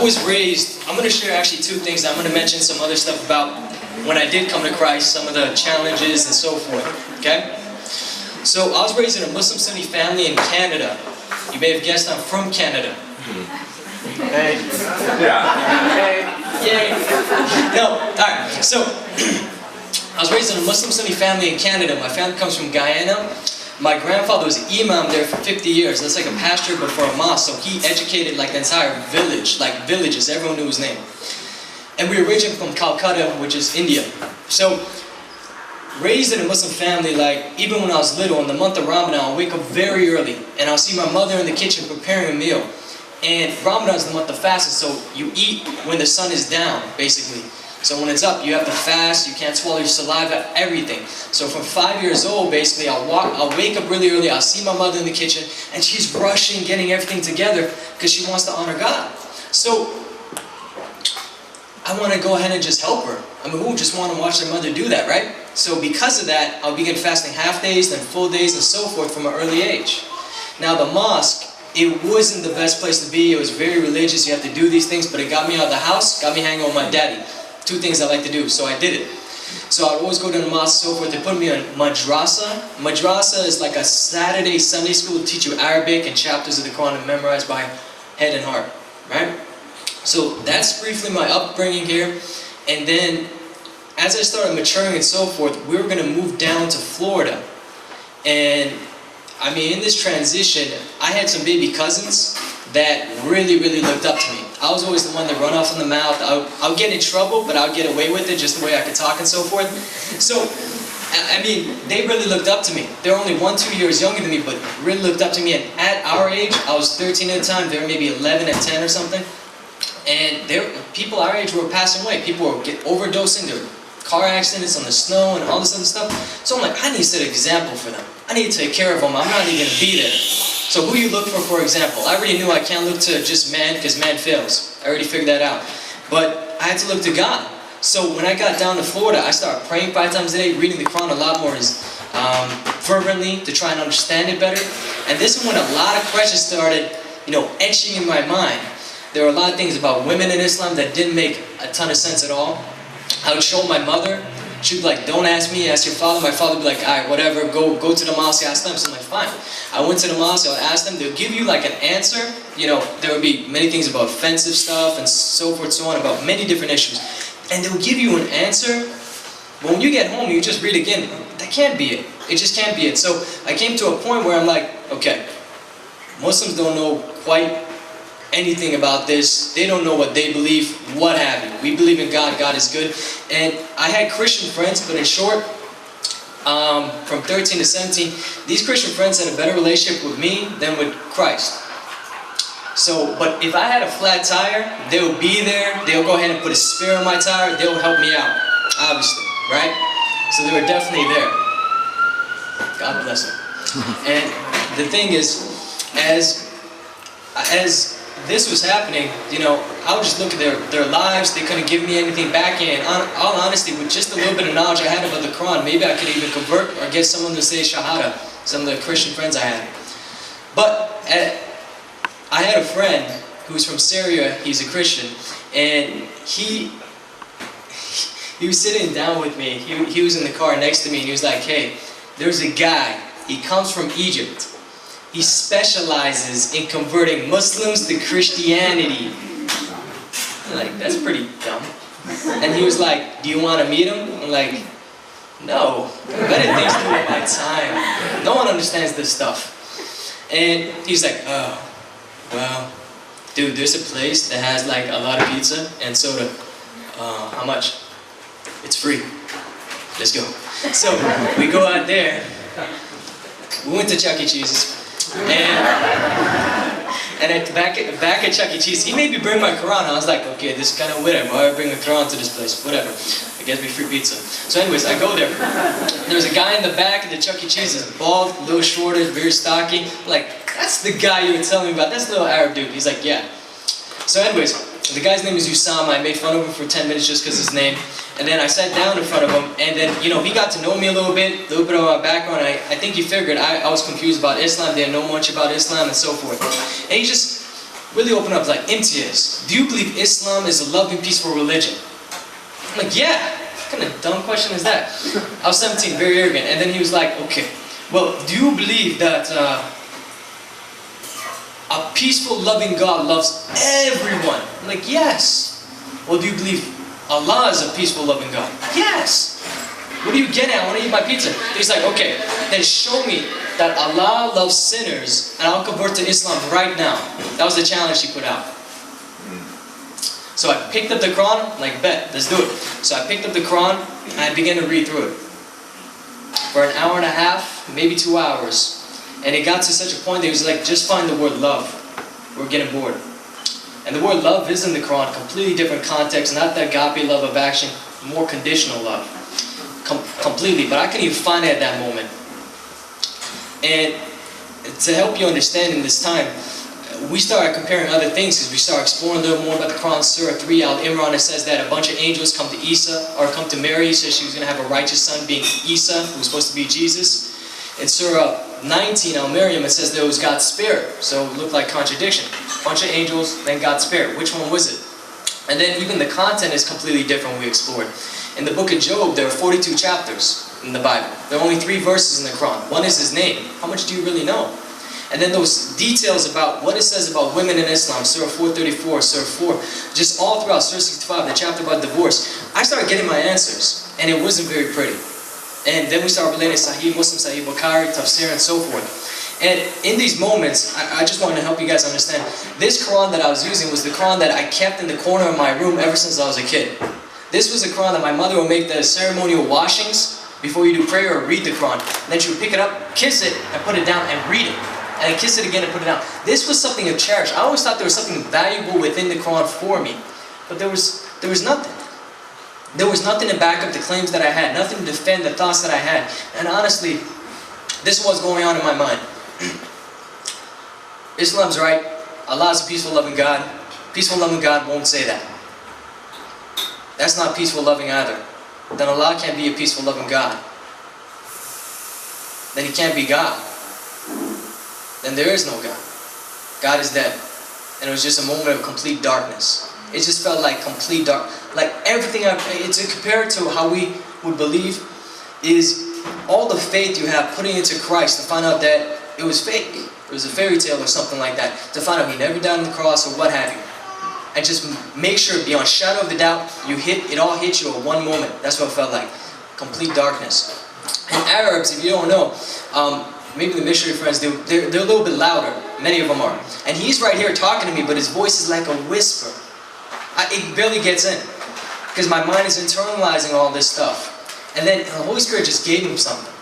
I was raised, I'm going to share actually two things. I'm going to mention some other stuff about when I did come to Christ, some of the challenges and so forth, okay? So I was raised in a Muslim Sunni family in Canada. You may have guessed I'm from Canada. Hey. Yeah. Hey. Yay. No, alright, so I was raised in a Muslim Sunni family in Canada. My family comes from Guyana. My grandfather was an imam there for 50 years. That's like a pastor, but for a mosque. So he educated like the entire village, like villages. Everyone knew his name. And we were originally from Calcutta, which is India. So, raised in a Muslim family, like even when I was little, in the month of Ramadan, I'll wake up very early and I'll see my mother in the kitchen preparing a meal. And Ramadan is the month of fasting, so you eat when the sun is down, basically. So when it's up, you have to fast, you can't swallow your saliva, everything. So from 5 years old, basically, I'll wake up really early, I'll see my mother in the kitchen, and she's rushing, getting everything together, because she wants to honor God. So, I want to go ahead and just help her. I mean, who would just want to watch their mother do that, right? So because of that, I'll begin fasting half days, then full days, and so forth from an early age. Now the mosque, it wasn't the best place to be. It was very religious, you have to do these things, but it got me out of the house, got me hanging with my daddy. Two things I like to do, so I did it. So I would always go to the mosque and so forth. They put me on madrasa. Madrasa is like a Saturday Sunday school to teach you Arabic and chapters of the Quran and memorize by head and heart, right? So that's briefly my upbringing here. And then as I started maturing and so forth, we were going to move down to Florida. And I mean, in this transition, I had some baby cousins that really looked up to me. I was always the one that run off in the mouth. I would get in trouble, but I would get away with it just the way I could talk and so forth. So, I mean, they really looked up to me. They're only 1-2 years younger than me, but really looked up to me. And at our age, I was 13 at the time, they were maybe 11 and 10 or something. And people our age were passing away. People were overdosing, there were car accidents on the snow and all this other stuff. So I'm like, I need to set an example for them. I need to take care of them. I'm not even going to be there. So who you look for example? I already knew I can't look to just man because man fails. I already figured that out. But I had to look to God. So when I got down to Florida, I started praying 5 times a day, reading the Quran a lot more fervently to try and understand it better. And this is when a lot of questions started, etching in my mind. There were a lot of things about women in Islam that didn't make a ton of sense at all. I would show my mother. She'd be like, don't ask me, ask your father. My father would be like, alright, whatever, go to the mosque, ask them. So I'm like, fine. I went to the mosque, I would ask them, they'll give you like an answer. There would be many things about offensive stuff and so forth, so on, about many different issues. And they'll give you an answer, but when you get home, you just read again. That can't be it. It just can't be it. So I came to a point where I'm like, okay, Muslims don't know quite anything about this. They don't know what they believe, what have you. We believe in God, God is good. And I had Christian friends, but in short, from 13 to 17, these Christian friends had a better relationship with me than with Christ. So, but if I had a flat tire, they'll be there, they'll go ahead and put a spare on my tire, they'll help me out, obviously, right? So they were definitely there. God bless them. And the thing is, as this was happening, I would just look at their lives. They couldn't give me anything back in. All honesty, with just a little bit of knowledge I had about the Quran, maybe I could even convert or get someone to say Shahada, some of the Christian friends I had. But I had a friend who's from Syria, he's a Christian, and he was sitting down with me. He was in the car next to me, and he was like, hey, there's a guy, he comes from Egypt. He specializes in converting Muslims to Christianity. I'm like, that's pretty dumb. And he was like, do you want to meet him? I'm like, no, better things to do with my time. No one understands this stuff. And he's like, oh, well, dude, there's a place that has like a lot of pizza and soda. How much? It's free. Let's go. So we go out there. We went to Chuck E. Cheese's. And back at Chuck E. Cheese, he made me bring my Quran. I was like, okay, this is kind of weird. Why would I bring a Quran to this place? Whatever. It gets me free pizza. So anyways, I go there. There's a guy in the back of the Chuck E. Cheese. He's bald, a little shorter, very stocky. Like, that's the guy you were telling me about. That's the little Arab dude. He's like, yeah. So anyways, the guy's name is Usama. I made fun of him for 10 minutes just because his name. And then I sat down in front of him, and then, he got to know me a little bit of my background. I think he figured I was confused about Islam, didn't know much about Islam, and so forth. And he just really opened up, like, Imtiaz, do you believe Islam is a loving, peaceful religion? I'm like, yeah. What kind of dumb question is that? I was 17, very arrogant. And then he was like, okay, well, do you believe that a peaceful, loving God loves everyone? I'm like, yes. Well, do you believe Allah is a peaceful, loving God? Yes. What are you getting at? I want to eat my pizza. He's like, okay, then show me that Allah loves sinners and I'll convert to Islam right now. That was the challenge he put out. So I picked up the Quran, like, bet, let's do it. So I picked up the Quran and I began to read through it. For an hour and a half, maybe 2 hours. And it got to such a point that he was like, just find the word love. We're getting bored. And the word love is in the Quran, completely different context, not the agape love of action, more conditional love. Completely, but I couldn't even find it at that moment. And to help you understand in this time, we started comparing other things because we started exploring a little more about the Quran. Surah 3, Al-Imran, it says that a bunch of angels come to Isa, or come to Mary, so she was going to have a righteous son being Isa, who was supposed to be Jesus. In Surah 19, Al-Maryam, it says there was God's Spirit, so it looked like contradiction. A bunch of angels, then God's Spirit. Which one was it? And then even the content is completely different we explored. In the book of Job, there are 42 chapters in the Bible. There are only 3 verses in the Quran. One is his name. How much do you really know? And then those details about what it says about women in Islam, Surah 434, Surah 4, just all throughout Surah 65, the chapter about divorce, I started getting my answers, and it wasn't very pretty. And then we started relating Sahih Muslim, Sahih Bukhari, Tafsir, and so forth. And in these moments, I just wanted to help you guys understand, this Quran that I was using was the Quran that I kept in the corner of my room ever since I was a kid. This was the Quran that my mother would make the ceremonial washings before you do prayer or read the Quran. And then she would pick it up, kiss it, and put it down and read it. And then kiss it again and put it down. This was something to cherish. I always thought there was something valuable within the Quran for me. But there was nothing. There was nothing to back up the claims that I had, nothing to defend the thoughts that I had. And honestly, this is what's going on in my mind. Islam's right. Allah is a peaceful, loving God. Peaceful, loving God won't say that. That's not peaceful, loving either. Then Allah can't be a peaceful, loving God. Then He can't be God. Then there is no God. God is dead. And it was just a moment of complete darkness. It just felt like complete dark. Like everything, it's compared to how we would believe is all the faith you have putting into Christ to find out that it was fake. It was a fairy tale or something like that. To find out He never died on the cross or what have you. And just make sure beyond shadow of the doubt, it all hit you at one moment. That's what it felt like. Complete darkness. And Arabs, if you don't know, maybe the missionary friends, they're a little bit louder. Many of them are. And he's right here talking to me, but his voice is like a whisper. It barely gets in. Because my mind is internalizing all this stuff. And then the Holy Spirit just gave him something.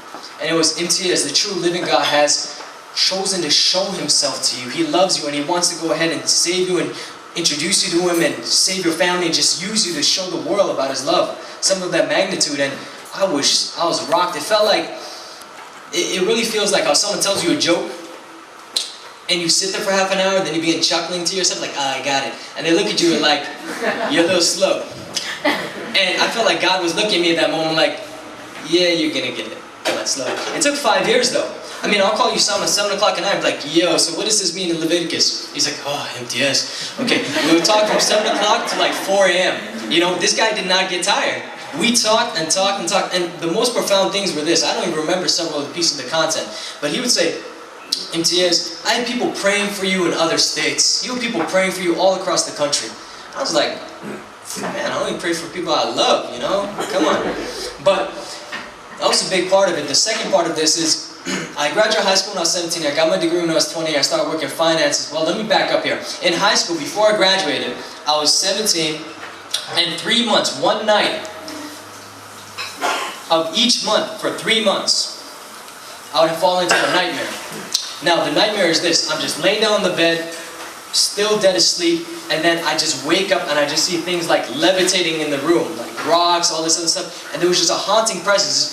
And it was Imtiaz, the true living God has chosen to show Himself to you. He loves you and He wants to go ahead and save you and introduce you to Him and save your family and just use you to show the world about His love. Some of that magnitude, and I was rocked. It felt like, it really feels like how someone tells you a joke and you sit there for half an hour, then you begin chuckling to yourself like, I got it. And they look at you and like, you're a little slow. And I felt like God was looking at me at that moment like, yeah, you're gonna get it. Come on, slow. It took 5 years though. I mean, I'll call you Sam at 7 o'clock at night, like, yo, so what does this mean in Leviticus? He's like, oh, Imtiaz. Okay, we would talk from 7 o'clock to like 4 a.m. You know, this guy did not get tired. We talked and talked and talked, and the most profound things were this. I don't even remember several of the pieces of the content, but he would say, Imtiaz, I had people praying for you in other states. You had people praying for you all across the country. I was like, man, I only pray for people I love, you know? Come on. But that was a big part of it. The second part of this is, I graduated high school when I was 17. I got my degree when I was 20. I started working finances. Well, let me back up here. In high school, before I graduated, I was 17, and 3 months, one night of each month for 3 months, I would fall into a nightmare. Now, the nightmare is this. I'm just laying down on the bed, still dead asleep, and then I just wake up and I just see things like levitating in the room, like rocks, all this other stuff, and there was just a haunting presence.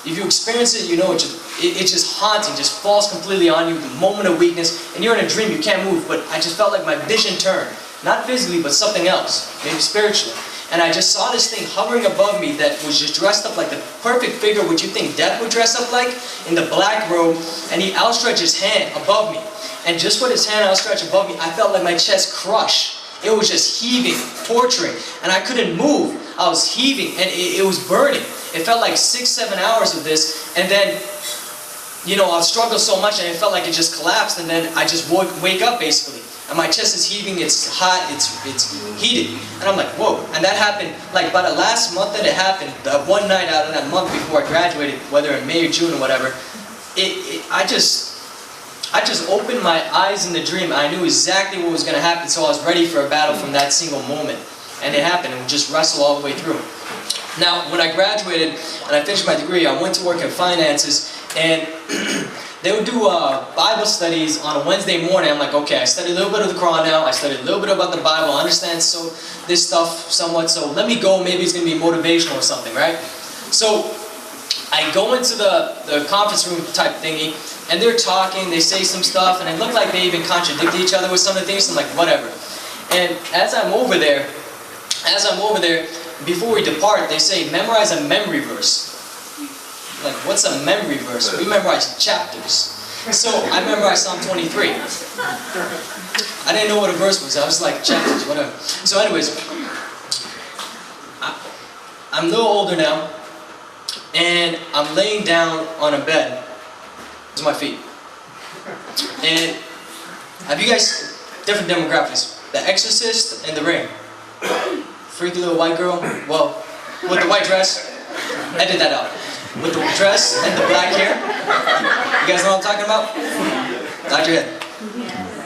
If you experience it, you know it's just haunting, just falls completely on you, the moment of weakness, and you're in a dream, you can't move, but I just felt like my vision turned. Not physically, but something else, maybe spiritually. And I just saw this thing hovering above me that was just dressed up like the perfect figure what you think death would dress up like, in the black robe, and he outstretched his hand above me. And just with his hand outstretched above me, I felt like my chest crush. It was just heaving, torturing, and I couldn't move. I was heaving, and it was burning. It felt like 6-7 hours of this, and then, you know, I struggled so much, and it felt like it just collapsed, and then I just wake up, basically. And my chest is heaving, it's hot, it's heated. And I'm like, whoa. And that happened, like, by the last month that it happened, the one night out of that month before I graduated, whether in May or June or whatever, I just opened my eyes in the dream. I knew exactly what was going to happen, so I was ready for a battle from that single moment. And it happened, and we just wrestled all the way through. Now, when I graduated and I finished my degree, I went to work in finances, and they would do Bible studies on a Wednesday morning. I'm like, okay, I studied a little bit of the Quran now, I studied a little bit about the Bible, I understand this stuff somewhat, so let me go, maybe it's going to be motivational or something, right? So, I go into the conference room type thingy, and they're talking, they say some stuff, and it looked like they even contradicted each other with some of the things, so I'm like, whatever. And as I'm over there, before we depart, they say, memorize a memory verse. Like, what's a memory verse? We memorize chapters. So, I memorized Psalm 23. I didn't know what a verse was. I was like, chapters, whatever. So anyways, I'm a little older now, and I'm laying down on a bed. These are my feet. And have you guys, different demographics, The Exorcist and The Ring. Freaky little white girl, well, with the white dress, edit that out. With the dress and the black hair. You guys know what I'm talking about? Nod your head.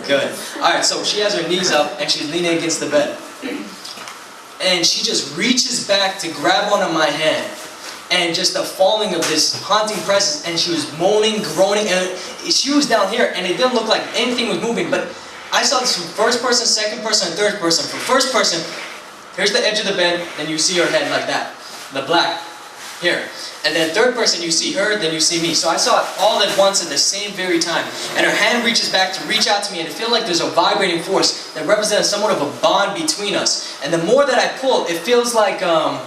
Good. Alright, so she has her knees up and she's leaning against the bed. And she just reaches back to grab onto my hand. And just the falling of this haunting presence, and she was moaning, groaning, and she was down here, and it didn't look like anything was moving, but I saw this from first person, second person, and third person. From first person, here's the edge of the bed, then you see her head like that. The black. Here. And then third person, you see her, then you see me. So I saw it all at once at the same very time. And her hand reaches back to reach out to me, and it feels like there's a vibrating force that represents somewhat of a bond between us. And the more that I pull, it feels like a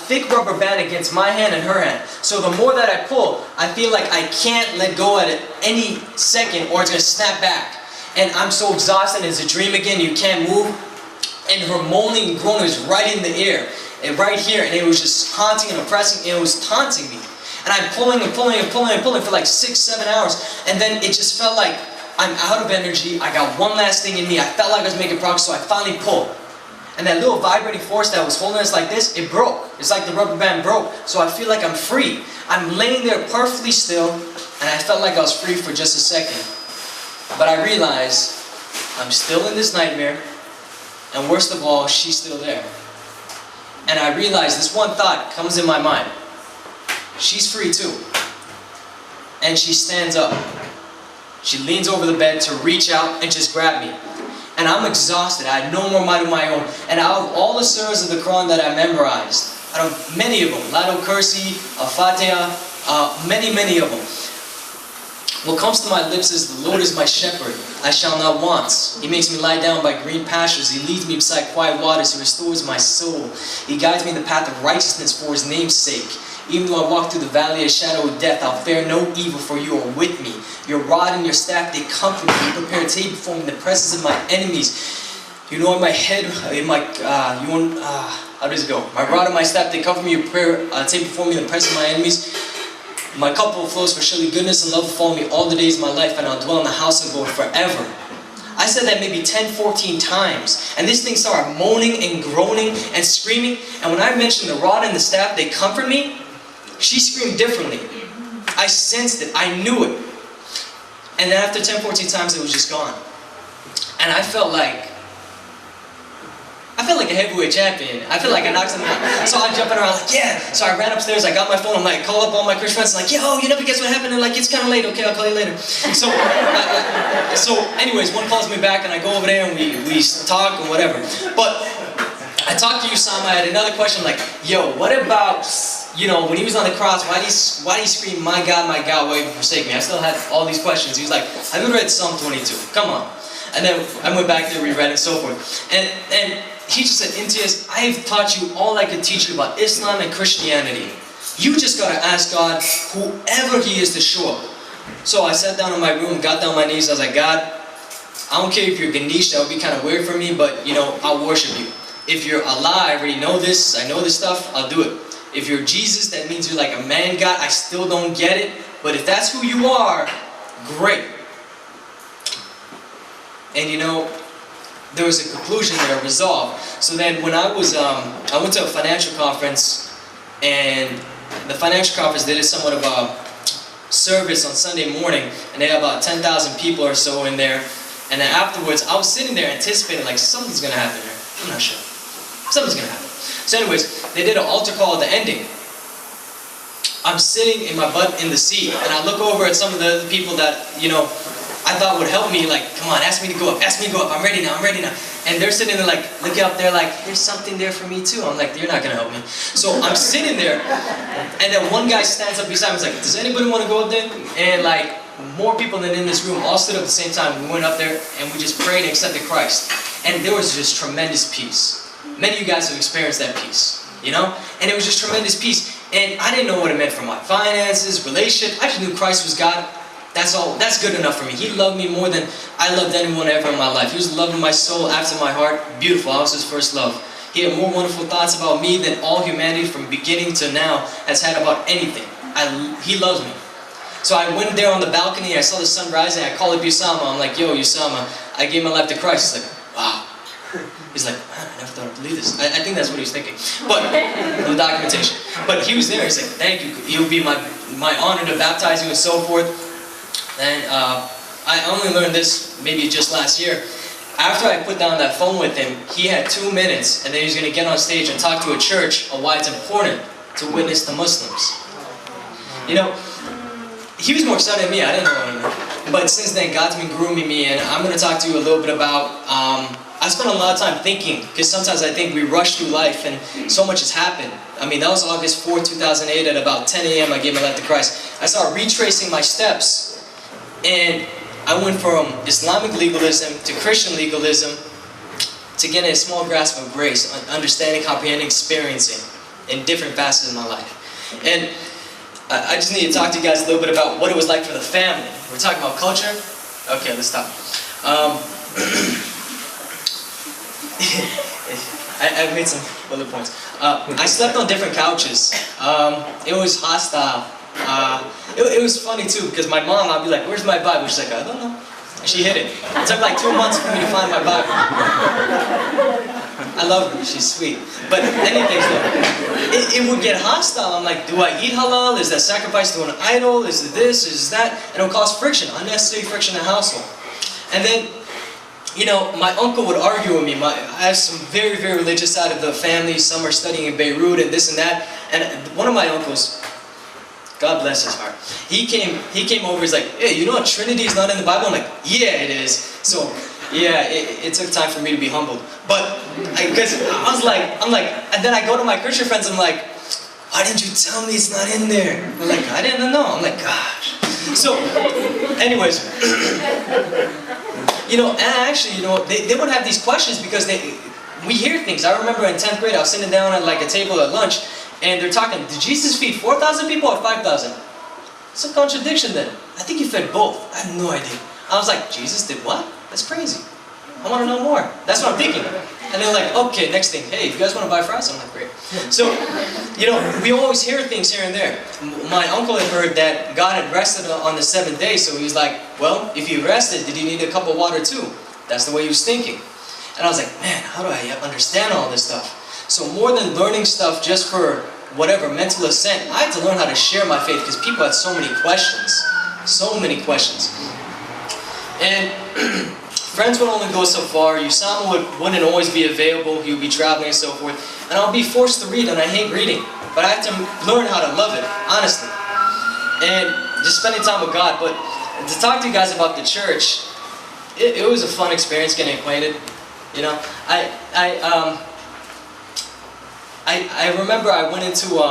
thick rubber band against my hand and her hand. So the more that I pull, I feel like I can't let go at it any second or it's going to snap back. And I'm so exhausted, it's a dream again, you can't move. And her moaning and groaning was right in the air. And right here, and it was just haunting and oppressing, and it was taunting me. And I'm pulling and pulling and pulling and pulling for like 6-7 hours, and then it just felt like I'm out of energy, I got one last thing in me, I felt like I was making progress, so I finally pulled. And that little vibrating force that was holding us like this, it broke. It's like the rubber band broke, so I feel like I'm free. I'm laying there perfectly still, and I felt like I was free for just a second. But I realized, I'm still in this nightmare, and worst of all, she's still there. And I realized this one thought comes in my mind. She's free too. And she stands up. She leans over the bed to reach out and just grab me. And I'm exhausted. I had no more might of my own. And out of all the surahs of the Quran that I memorized, out of many of them, Lado Kursi, Al-Fatiha, many of them, what comes to my lips is, the Lord is my shepherd, I shall not want. He makes me lie down by green pastures. He leads me beside quiet waters. He restores my soul. He guides me in the path of righteousness for His name's sake. Even though I walk through the valley of shadow of death, I'll fear no evil, for you are with me. Your rod and your staff, they comfort me. You prepare a table before me in the presence of my enemies. You know, in my head, in my, how does it go? My rod and my staff, they comfort me. You prepare a table before me in the presence of my enemies. My cup overflows, for surely goodness and love will follow me all the days of my life, and I'll dwell in the house of God forever. I said that maybe 10, 14 times, and this thing started moaning and groaning and screaming, and when I mentioned the rod and the staff, they comfort me, she screamed differently. I sensed it, I knew it. And then after 10, 14 times, it was just gone. And I felt like a heavyweight champion. I feel like I knocked something out. So I'm jumping around like, yeah. So I ran upstairs, I got my phone, I'm like, call up all my Christian friends, like, yo, you never guess what happened? And like, it's kind of late, okay, I'll call you later. So, anyways, one calls me back and I go over there and we talk and whatever. But I talked to Usama, I had another question like, yo, what about, you know, when he was on the cross, why did he scream, my God, why you forsake me? I still had all these questions. He was like, have you read Psalm 22? Come on. And then I went back there, reread, and so forth. And he just said, Imtiaz, I have taught you all I could teach you about Islam and Christianity. You just got to ask God, whoever He is, to show up. So I sat down in my room, got down on my knees, I was like, God, I don't care if you're Ganesh, that would be kind of weird for me, but you know, I'll worship you. If you're Allah, I already know this, I know this stuff, I'll do it. If you're Jesus, that means you're like a man God, I still don't get it, but if that's who you are, great. And you know, there was a conclusion there, a resolve. So then when I went to a financial conference, and the financial conference, they did somewhat of a service on Sunday morning, and they had about 10,000 people or so in there. And then afterwards, I was sitting there anticipating like something's gonna happen here. I'm not sure. Something's gonna happen. So anyways, they did an altar call at the ending. I'm sitting in my butt in the seat, and I look over at some of the people that, you know, I thought would help me, like, come on, ask me to go up, I'm ready now, And they're sitting there like, looking up there like, there's something there for me too. I'm like, you're not gonna help me. So I'm sitting there, and then one guy stands up beside me, he's like, does anybody want to go up there? And like, more people than in this room all stood up at the same time. We went up there, and we just prayed and accepted Christ. And there was just tremendous peace. Many of you guys have experienced that peace, you know? And it was just tremendous peace. And I didn't know what it meant for my finances, relationship. I just knew Christ was God. That's all. That's good enough for me. He loved me more than I loved anyone ever in my life. He was loving my soul after my heart. Beautiful. I was His first love. He had more wonderful thoughts about me than all humanity from beginning to now has had about anything. He loves me. So I went there on the balcony. I saw the sun rising. I called up Usama. I'm like, yo, Usama, I gave my life to Christ. He's like, wow. He's like, man, I never thought I'd believe this. I think that's what he was thinking. But, no documentation. But he was there. He's like, thank you. It would be my honor to baptize you and so forth. And I only learned this maybe just last year. After I put down that phone with him, he had 2 minutes, and then he was going to get on stage and talk to a church on why it's important to witness to Muslims. You know, he was more excited than me. I didn't know anything. But since then, God's been grooming me, and I'm going to talk to you a little bit about, I spent a lot of time thinking, because sometimes I think we rush through life, and so much has happened. I mean, that was August 4, 2008, at about 10 a.m. I gave my life to Christ. I started retracing my steps. And I went from Islamic legalism to Christian legalism to getting a small grasp of grace, understanding, comprehending, experiencing in different facets of my life. And I just need to talk to you guys a little bit about what it was like for the family. We're talking about culture? Okay, let's stop. I've made some bullet points. I slept on different couches. It was hostile. It was funny too, because my mom, I'd be like, where's my Bible? She's like, I don't know. And she hid it. It took like 2 months for me to find my Bible. I love her, she's sweet. But anyways though, it would get hostile. I'm like, do I eat halal? Is that sacrifice to an idol? Is it this? Is that? And it would cause friction, unnecessary friction in the household. And then, you know, my uncle would argue with me. I have some very, very religious side of the family. Some are studying in Beirut and this and that. And one of my uncles, God bless his heart, he came over, he's like, hey, you know what, Trinity is not in the Bible? I'm like, yeah, it is. So, yeah, it took time for me to be humbled. But, because I'm like, and then I go to my Christian friends, I'm like, why didn't you tell me it's not in there? They're like, I didn't know. I'm like, gosh. So, anyways, you know, and actually, you know, they would have these questions because we hear things. I remember in 10th grade, I was sitting down at like a table at lunch, and they're talking, did Jesus feed 4,000 people or 5,000? It's a contradiction then. I think He fed both. I have no idea. I was like, Jesus did what? That's crazy. I want to know more. That's what I'm thinking. And they're like, okay, next thing. Hey, if you guys want to buy fries? I'm like, great. So, you know, we always hear things here and there. My uncle had heard that God had rested on the 7th day, so he was like, well, if He rested, did He need a cup of water too? That's the way he was thinking. And I was like, man, how do I understand all this stuff? So more than learning stuff just for whatever mental assent, I had to learn how to share my faith because people had so many questions. So many questions. And friends would only go so far. Usama wouldn't always be available. He would be traveling and so forth. And I'll be forced to read, and I hate reading. But I have to learn how to love it, honestly. And just spending time with God. But to talk to you guys about the church, it was a fun experience getting acquainted. You know, I remember I went into